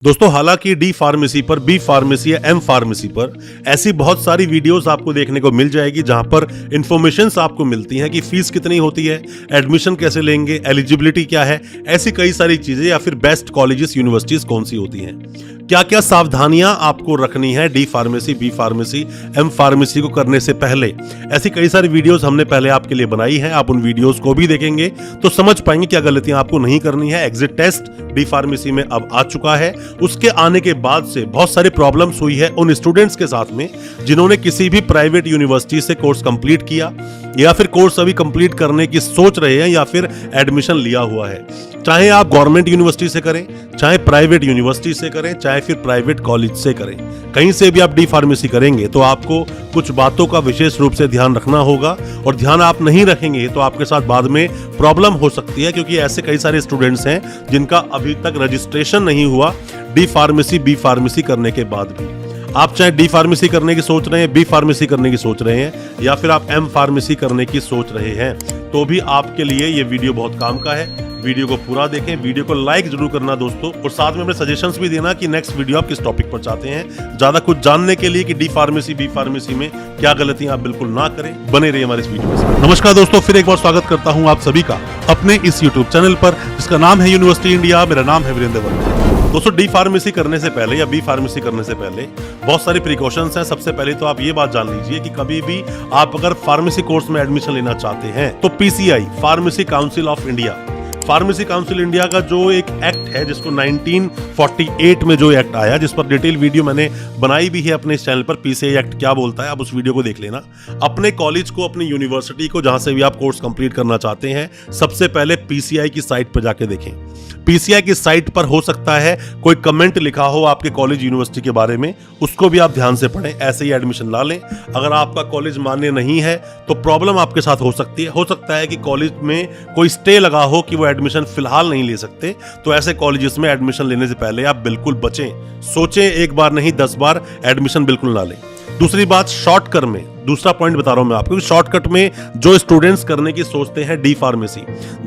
दोस्तों हालांकि D pharmacy पर, बी फार्मेसी या एम फार्मेसी पर ऐसी बहुत सारी वीडियोस आपको देखने को मिल जाएगी जहां पर इंफॉर्मेशंस आपको मिलती हैं कि फीस कितनी होती है, एडमिशन कैसे लेंगे, एलिजिबिलिटी क्या है, ऐसी कई सारी चीजें, या फिर बेस्ट कॉलेजेस यूनिवर्सिटीज कौन सी होती हैं, क्या क्या सावधानियां आपको रखनी है D pharmacy, B pharmacy, M pharmacy को करने से पहले। ऐसी कई सारी वीडियोस हमने पहले आपके लिए बनाई है, आप उन वीडियोस को भी देखेंगे तो समझ पाएंगे क्या गलतियां आपको नहीं करनी है। एग्जिट टेस्ट डी फार्मेसी में अब आ चुका है। उसके आने के बाद से बहुत सारी प्रॉब्लम्स हुई है उन स्टूडेंट्स के साथ में जिन्होंने किसी भी प्राइवेट यूनिवर्सिटी से कोर्स कंप्लीट किया या फिर कोर्स अभी कंप्लीट करने की सोच रहे हैं या फिर एडमिशन लिया हुआ है। चाहे आप गवर्नमेंट यूनिवर्सिटी से करें, चाहे प्राइवेट यूनिवर्सिटी से करें, चाहे फिर प्राइवेट कॉलेज से करें, कहीं से भी आप डी फार्मेसी करेंगे तो आपको कुछ बातों का विशेष रूप से ध्यान रखना होगा, और ध्यान आप नहीं रखेंगे तो आपके साथ बाद में प्रॉब्लम हो सकती है, क्योंकि ऐसे कई सारे स्टूडेंट्स हैं जिनका अभी तक रजिस्ट्रेशन नहीं हुआ डी फार्मेसी, बी फार्मेसी करने के बाद भी। आप चाहे डी फार्मेसी करने की सोच रहे हैं, बी फार्मेसी करने की सोच रहे हैं, या फिर आप एम फार्मेसी करने की सोच रहे हैं, तो भी आपके लिए ये वीडियो बहुत काम का है। वीडियो को पूरा देखें, वीडियो को लाइक जरूर करना दोस्तों, और साथ में अपने सजेशंस भी देना कि नेक्स्ट वीडियो आप किस टॉपिक पर चाहते हैं। ज्यादा कुछ जानने के लिए कि डी फार्मेसी, बी फार्मेसी में क्या गलतियां आप बिल्कुल ना करें, बने रहिए हमारे इस वीडियो में। नमस्कार दोस्तों, फिर एक बार स्वागत करता हूं आप सभी का अपने इस यूट्यूब चैनल पर जिसका नाम है यूनिवर्सिटी इंडिया। मेरा नाम है वीरेंद्र वर्मा। दोस्तों डी फार्मेसी करने से पहले या बी फार्मेसी करने से पहले बहुत सारी प्रिकॉशंस हैं। सबसे पहले तो आप ये बात जान लीजिए कि कभी भी आप अगर फार्मेसी कोर्स में एडमिशन लेना चाहते हैं तो PCI, pharmacy council of India, pharmacy council India का जो एक एक्ट है जिसको 1948 में जो एक्ट आया, जिस पर डिटेल वीडियो मैंने बनाई भी है अपने इस चैनल पर, पीसीआई एक्ट क्या बोलता है, आप उस वीडियो को देख लेना। अपने कॉलेज को, अपनी यूनिवर्सिटी को, जहां से भी आप कोर्स कंप्लीट करना चाहते हैं, सबसे पहले पीसीआई की साइट पर जाके देखें। पीसीआई की साइट पर हो सकता है कोई कमेंट लिखा हो आपके कॉलेज यूनिवर्सिटी के बारे में, उसको भी आप ध्यान से पढ़ें, ऐसे ही एडमिशन ला लें। अगर आपका कॉलेज मान्य नहीं है तो प्रॉब्लम आपके साथ हो सकती है। हो सकता है कि कॉलेज में कोई स्टे लगा हो कि वो एडमिशन फिलहाल नहीं ले सकते, तो ऐसे कॉलेजेस में एडमिशन लेने से पहले आप बिल्कुल बचें, सोचें, एक बार नहीं 10 बार एडमिशन बिल्कुल ना लें। दूसरी बात, शॉर्टकट में, दूसरा पॉइंट बता रहा हूं मैं आपको, शॉर्टकट में जो स्टूडेंट्स करने की सोचते हैं डी फार्मेसी,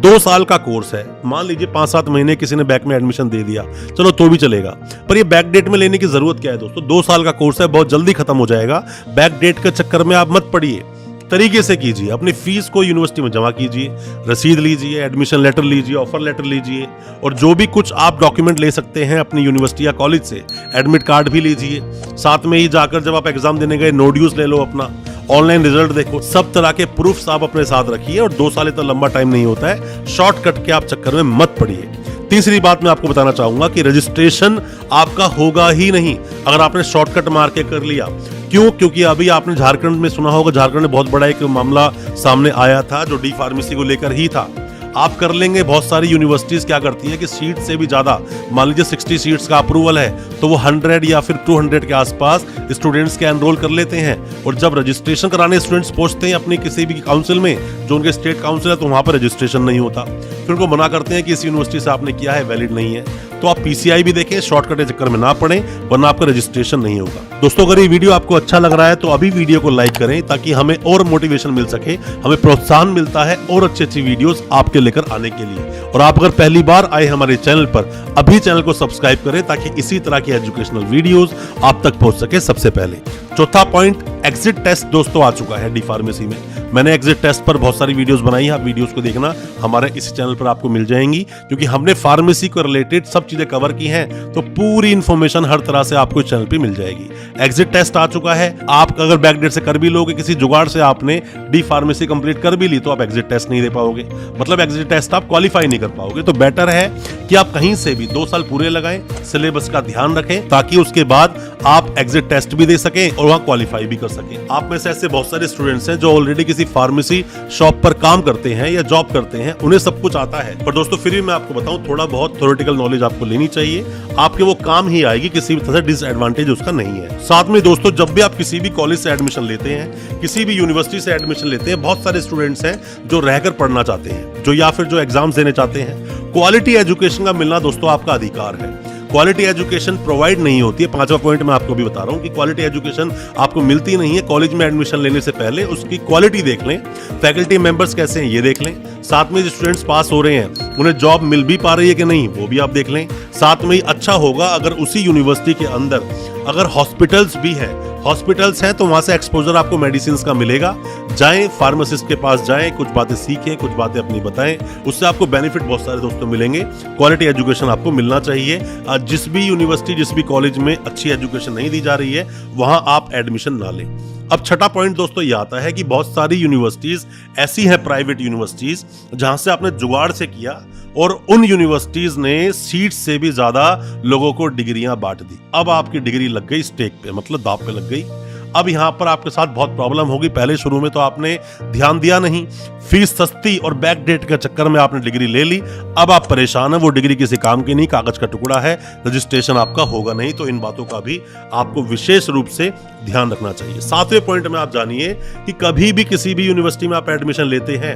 2 साल का कोर्स है, मान लीजिए 5-7 महीने किसी ने बैक में एडमिशन दे दिया, चलो तो भी चलेगा, पर ये बैक डेट में लेने की जरूरत क्या है दोस्तों? 2 साल का कोर्स है, बहुत जल्दी खत्म हो जाएगा। बैक डेट के चक्कर में आप मत पड़िए, तरीके से कीजिए। अपनी फीस को यूनिवर्सिटी में जमा कीजिए, रसीद लीजिए, एडमिशन लेटर लीजिए, ऑफर लेटर लीजिए, और जो भी कुछ आप डॉक्यूमेंट ले सकते हैं अपनी यूनिवर्सिटी या कॉलेज से, एडमिट कार्ड भी लीजिए। साथ में ही जाकर जब आप एग्जाम देने गए नोड्यूस ले लो, अपना ऑनलाइन रिजल्ट देखो, सब तरह के प्रूफ्स आप अपने साथ रखिए। और 2 साल इतना लंबा टाइम नहीं होता है, शॉर्टकट के आप चक्कर में मत पड़िए। तीसरी बात मैं आपको बताना चाहूंगा कि रजिस्ट्रेशन आपका होगा ही नहीं अगर आपने शॉर्टकट मार के कर लिया। क्यों? क्योंकि अभी आपने झारखंड में सुना होगा, झारखंड में बहुत बड़ा एक मामला सामने आया था जो डी फार्मेसी को लेकर ही था। आप कर लेंगे, बहुत सारी यूनिवर्सिटीज क्या करती हैं कि सीट से भी ज्यादा, मान लीजिए 60 सीट्स का अप्रूवल है तो वो 100 या फिर 200 के आसपास स्टूडेंट्स के एनरोल कर लेते हैं, और जब रजिस्ट्रेशन कराने स्टूडेंट्स पहुंचते हैं अपनी किसी भी काउंसिल में, जो उनके स्टेट काउंसिल है, तो वहां पर रजिस्ट्रेशन नहीं होता, फिर उनको मना करते हैं कि इस यूनिवर्सिटी से आपने किया है वैलिड नहीं है। तो आप पीसीआई भी देखें, शॉर्टकट के चक्कर में ना पड़े, वरना आपका रजिस्ट्रेशन नहीं होगा। दोस्तों अगर ये वीडियो आपको अच्छा लग रहा है तो अभी वीडियो को लाइक करें, ताकि हमें और मोटिवेशन मिल सके, हमें प्रोत्साहन मिलता है और अच्छी वीडियोस आपके लेकर आने के लिए। और आप अगर पहली बार आए हमारे चैनल पर, अभी चैनल को सब्सक्राइब करें ताकि इसी तरह की एजुकेशनल वीडियोस आप तक पहुंच सके सबसे पहले। चौथा पॉइंट, एग्जिट टेस्ट दोस्तों आ चुका है डी फार्मेसी में। मैंने एग्जिट टेस्ट पर बहुत सारी वीडियोस बनाई है, आप वीडियोस को देखना, हमारे इसी चैनल पर आपको मिल जाएंगी, क्योंकि हमने फार्मेसी को रिलेटेड सब चीजें कवर की हैं, तो पूरी इंफॉर्मेशन हर तरह से आपको इस चैनल पे मिल जाएगी। एग्जिट टेस्ट आ चुका है, आप अगर बैक डेट से कर भी लोगे, किसी जुगाड़ से आपने डी फार्मेसी कंप्लीट कर भी ली, तो आप एग्जिट टेस्ट नहीं दे पाओगे, मतलब एग्जिट टेस्ट आप क्वालिफाई नहीं कर पाओगे। तो बेटर है कि आप कहीं से भी 2 साल पूरे लगाएं, सिलेबस का ध्यान रखें, ताकि उसके बाद आप एग्जिट टेस्ट भी दे सकें और वहां क्वालिफाई भी कर सकें। आप में से ऐसे बहुत सारे स्टूडेंट्स हैं जो ऑलरेडी किसी फार्मेसी शॉप पर काम करते हैं या जॉब करते हैं, उन्हें सब कुछ आता है, पर दोस्तों फिर भी मैं आपको बताऊं, थोड़ा बहुत थ्योरेटिकल नॉलेज आपको लेनी चाहिए, आपके वो काम ही आएगी, किसी भी तरह से डिसएडवांटेज उसका नहीं है। साथ में दोस्तों, जब भी आप किसी भी कॉलेज से एडमिशन लेते हैं, किसी भी यूनिवर्सिटी से एडमिशन लेते हैं, बहुत सारे स्टूडेंट्स हैं जो रहकर पढ़ना चाहते हैं, जो या फिर जो एग्जाम्स देने चाहते हैं। क्वालिटी एजुकेशन का मिलना दोस्तों आपका अधिकार है। क्वालिटी एजुकेशन प्रोवाइड नहीं होती है, 5वां पॉइंट मैं आपको भी बता रहा हूं कि क्वालिटी एजुकेशन आपको मिलती नहीं है। कॉलेज में एडमिशन लेने से पहले उसकी क्वालिटी देख लें, फैकल्टी मेंबर्स कैसे हैं ये देख लें, साथ में जो स्टूडेंट्स पास हो रहे हैं उन्हें जॉब मिल भी पा रही है कि नहीं, वो भी आप देख लें। साथ में ही अच्छा होगा अगर उसी यूनिवर्सिटी के अंदर अगर हॉस्पिटल्स भी हैं, हॉस्पिटल्स हैं तो वहां से एक्सपोजर आपको मेडिसिन का मिलेगा। जाएं फार्मासिस्ट के पास जाएं, कुछ बातें सीखें, कुछ बातें अपनी बताएं, उससे आपको बेनिफिट बहुत सारे दोस्तों मिलेंगे। क्वालिटी एजुकेशन आपको मिलना चाहिए। जिस भी यूनिवर्सिटी, जिस भी कॉलेज में अच्छी एजुकेशन नहीं दी जा रही है वहां आप एडमिशन ना लें। अब छठा पॉइंट दोस्तों ये आता है कि बहुत सारी यूनिवर्सिटीज ऐसी हैं, प्राइवेट यूनिवर्सिटीज, जहां से आपने जुगाड़ से किया और उन यूनिवर्सिटीज ने सीट से भी ज्यादा लोगों को डिग्रियां बांट दी। अब आपकी डिग्री लग गई स्टेक पे, मतलब दांव पे लग गई। अब यहां पर आपके साथ बहुत प्रॉब्लम होगी। पहले शुरू में तो आपने ध्यान दिया नहीं, फीस सस्ती और बैक डेट के चक्कर में आपने डिग्री ले ली। अब आप परेशान हैं, वो डिग्री किसी काम की नहीं, कागज का टुकड़ा है, रजिस्ट्रेशन आपका होगा नहीं। तो इन बातों का भी आपको विशेष रूप से ध्यान रखना चाहिए। सातवें पॉइंट में आप जानिए कि कभी भी किसी भी यूनिवर्सिटी में आप एडमिशन लेते हैं,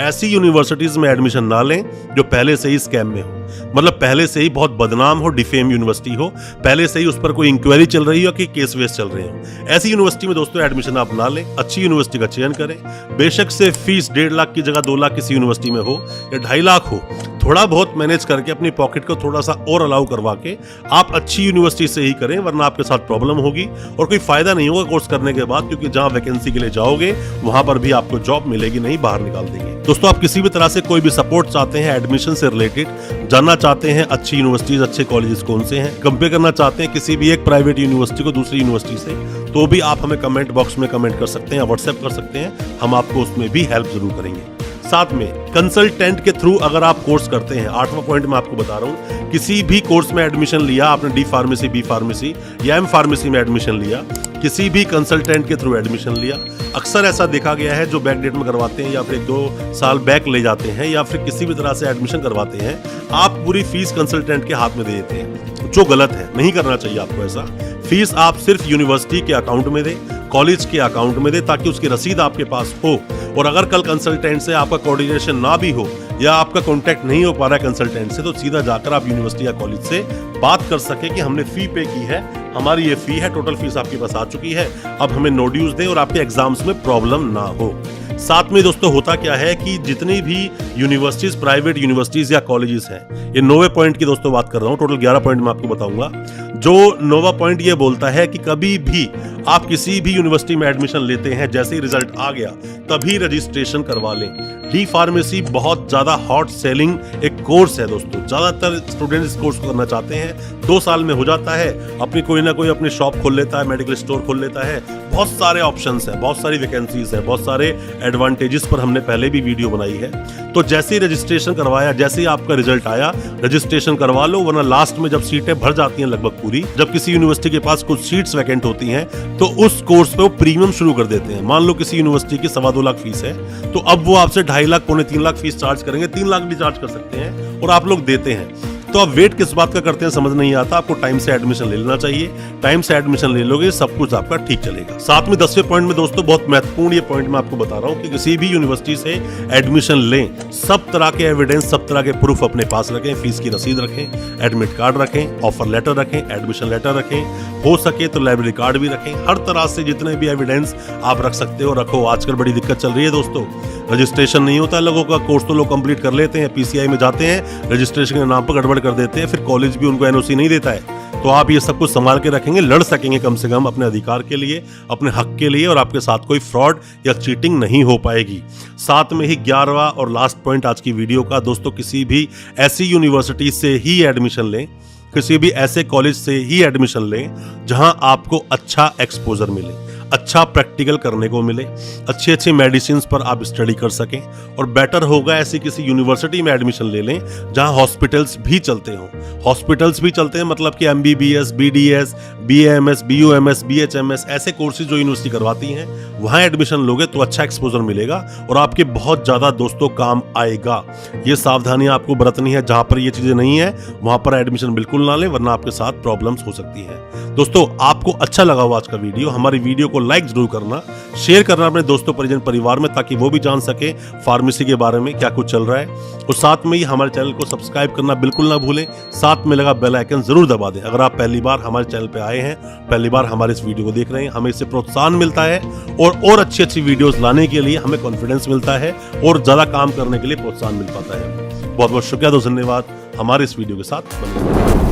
ऐसी यूनिवर्सिटीज में एडमिशन ना लें जो पहले से ही स्कैम में हो, मतलब पहले से ही बहुत बदनाम हो, डिफेम यूनिवर्सिटी हो, पहले से ही उस पर कोई इंक्वायरी चल रही हो कि केस वेस चल रहे हो। ऐसी यूनिवर्सिटी में दोस्तों एडमिशन आप ना लें, अच्छी यूनिवर्सिटी का चयन करें। बेशक से फीस 1.5 लाख की जगह 2 लाख किसी यूनिवर्सिटी में हो या 2.5 लाख हो, थोड़ा बहुत मैनेज करके अपनी पॉकेट को थोड़ा सा और अलाउ करवा के आप अच्छी यूनिवर्सिटी से ही करें, वरना आपके साथ प्रॉब्लम होगी और कोई फायदा नहीं होगा कोर्स करने के बाद, क्योंकि जहां वैकेंसी के लिए जाओगे वहां पर भी आपको जॉब मिलेगी नहीं, बाहर निकाल देंगे। दोस्तों आप किसी भी तरह से कोई भी सपोर्ट चाहते हैं एडमिशन से रिलेटेड, जानना चाहते हैं अच्छी यूनिवर्सिटीज, अच्छे कॉलेजेस कौन से हैं, कंपेयर करना चाहते हैं किसी भी एक प्राइवेट यूनिवर्सिटी को दूसरी यूनिवर्सिटी से, तो भी आप हमें कमेंट बॉक्स में कमेंट कर सकते हैं, व्हाट्सएप कर सकते हैं, हम आपको उसमें भी हेल्प जरूर करेंगे। साथ में कंसल्टेंट के थ्रू अगर आप कोर्स करते हैं, 8वां पॉइंट मैं आपको बता रहा हूं, किसी भी कोर्स में एडमिशन लिया आपने, डी फार्मेसी, बी फार्मेसी या एम फार्मेसी में एडमिशन लिया, किसी भी कंसल्टेंट के थ्रू एडमिशन लिया, अक्सर ऐसा देखा गया है जो बैक डेट में करवाते हैं या फिर 1-2 साल बैक ले जाते हैं या फिर किसी भी तरह से एडमिशन करवाते हैं, आप पूरी फीस कंसल्टेंट के हाथ में दे देते हैं, जो गलत है। नहीं करना चाहिए आपको ऐसा। फीस आप सिर्फ यूनिवर्सिटी के अकाउंट में दें, कॉलेज के अकाउंट में दें, ताकि उसकी रसीद आपके पास हो। और अगर कल कंसल्टेंट से आपका कोऑर्डिनेशन ना भी हो या आपका कांटेक्ट नहीं हो पा रहा है कंसल्टेंट से, तो सीधा जाकर आप यूनिवर्सिटी या कॉलेज से बात कर सके कि हमने फी पे की है, हमारी ये फी है, टोटल फीस आपके पास आ चुकी है, अब हमें नो ड्यूज दें और आपके एग्जाम्स में प्रॉब्लम ना हो। साथ में दोस्तों होता क्या है कि जितनी भी यूनिवर्सिटीज, प्राइवेट यूनिवर्सिटीज या कॉलेजेस हैं, ये 9वें पॉइंट की दोस्तों बात कर रहा हूं, टोटल 11 पॉइंट मैं आपको बताऊंगा। जो 9वां पॉइंट ये बोलता है कि कभी भी आप किसी भी यूनिवर्सिटी में एडमिशन लेते हैं, जैसे ही रिजल्ट आ गया तभी रजिस्ट्रेशन करवा लें। डी फार्मेसी बहुत ज्यादा हॉट सेलिंग एक कोर्स है दोस्तों, ज्यादातर स्टूडेंट इस कोर्स को करना चाहते हैं, 2 साल में हो जाता है, अपनी कोई ना कोई अपनी शॉप खोल लेता है, मेडिकल स्टोर खोल लेता है, बहुत सारे ऑप्शंस हैं, बहुत सारी वैकेंसीज हैं, बहुत सारे एडवांटेजेस पर हमने पहले भी वीडियो बनाई है। तो जैसे ही रजिस्ट्रेशन करवाया, जैसे ही आपका रिजल्ट आया, रजिस्ट्रेशन करवा लो, वरना लास्ट में जब सीटें भर जाती हैं लगभग पूरी, जब किसी यूनिवर्सिटी के पास कुछ सीट्स वैकेंट होती हैं, तो उस कोर्स पे वो प्रीमियम शुरू कर देते हैं। मान लो किसी यूनिवर्सिटी की 2.25 लाख फीस है, तो अब वो आपसे 2.5 लाख, 2.25 लाख फीस चार्ज करेंगे, 3 लाख भी चार्ज कर सकते हैं और आप लोग देते हैं। तो आप वेट किस बात का करते हैं समझ नहीं आता। आपको टाइम से एडमिशन ले लेना चाहिए, टाइम से एडमिशन ले लोगे सब कुछ आपका ठीक चलेगा। साथ में 10वें पॉइंट में दोस्तों बहुत महत्वपूर्ण ये पॉइंट मैं आपको बता रहा हूं कि किसी भी यूनिवर्सिटी से एडमिशन लें, सब तरह के एविडेंस, सब तरह के प्रूफ अपने पास रखें, फीस की रसीद रखें, एडमिट कार्ड रखें, ऑफर लेटर रखें, एडमिशन लेटर रखें, हो सके तो लाइब्रेरी कार्ड भी रखें। हर तरह से जितने भी एविडेंस आप रख सकते हो रखो। आजकल बड़ी दिक्कत चल रही है दोस्तों, रजिस्ट्रेशन नहीं होता है लोगों का, कोर्स तो लोग कंप्लीट कर लेते हैं, पीसीआई में जाते हैं, रजिस्ट्रेशन के नाम पर गड़बड़ कर देते हैं, फिर कॉलेज भी उनको एनओसी नहीं देता है। तो आप ये सब कुछ संभाल के रखेंगे, लड़ सकेंगे कम से कम अपने अधिकार के लिए, अपने हक के लिए, और आपके साथ कोई फ्रॉड या चीटिंग नहीं हो पाएगी। साथ में ही 11वां और लास्ट पॉइंट आज की वीडियो का दोस्तों, किसी भी ऐसी यूनिवर्सिटी से ही एडमिशन लें, किसी भी ऐसे कॉलेज से ही एडमिशन लें जहां आपको अच्छा एक्सपोजर मिले, अच्छा प्रैक्टिकल करने को मिले, अच्छी अच्छी मेडिसिन पर आप स्टडी कर सकें। और बेटर होगा ऐसी किसी यूनिवर्सिटी में एडमिशन ले लें जहां हॉस्पिटल्स भी चलते हों। हॉस्पिटल्स भी चलते हैं मतलब कि MBBS, BDS, BAMS, BUMS, BHMS ऐसे कोर्सेज जो यूनिवर्सिटी करवाती हैं, वहां एडमिशन लोगे तो अच्छा एक्सपोजर मिलेगा और आपके बहुत ज्यादा दोस्तों काम आएगा। ये सावधानियां आपको बरतनी है, जहां पर ये चीजें नहीं है वहां पर एडमिशन बिल्कुल ना लें, वरना आपके साथ प्रॉब्लम्स हो सकती हैं। दोस्तों आपको अच्छा लगा हो आज का वीडियो, हमारी वीडियो को को लाइक जरूर करना, शेयर करना अपने दोस्तों परिजन परिवार में, ताकि वो भी जान सके फार्मेसी के बारे में क्या कुछ चल रहा है। और साथ में ही हमारे चैनल को सब्सक्राइब करना बिल्कुल ना भूलें, साथ में लगा बेल आइकन जरूर दबा दें। अगर आप पहली बार हमारे चैनल पे आए हैं, पहली बार हमारे इस वीडियो को देख रहे हैं, हमें इससे प्रोत्साहन मिलता है और अच्छी वीडियोस लाने के लिए हमें कॉन्फिडेंस मिलता है और ज्यादा काम करने के लिए प्रोत्साहन मिल पाता है। बहुत बहुत शुक्रिया, दोस्तों, धन्यवाद हमारे इस वीडियो के साथ बने रहने के लिए।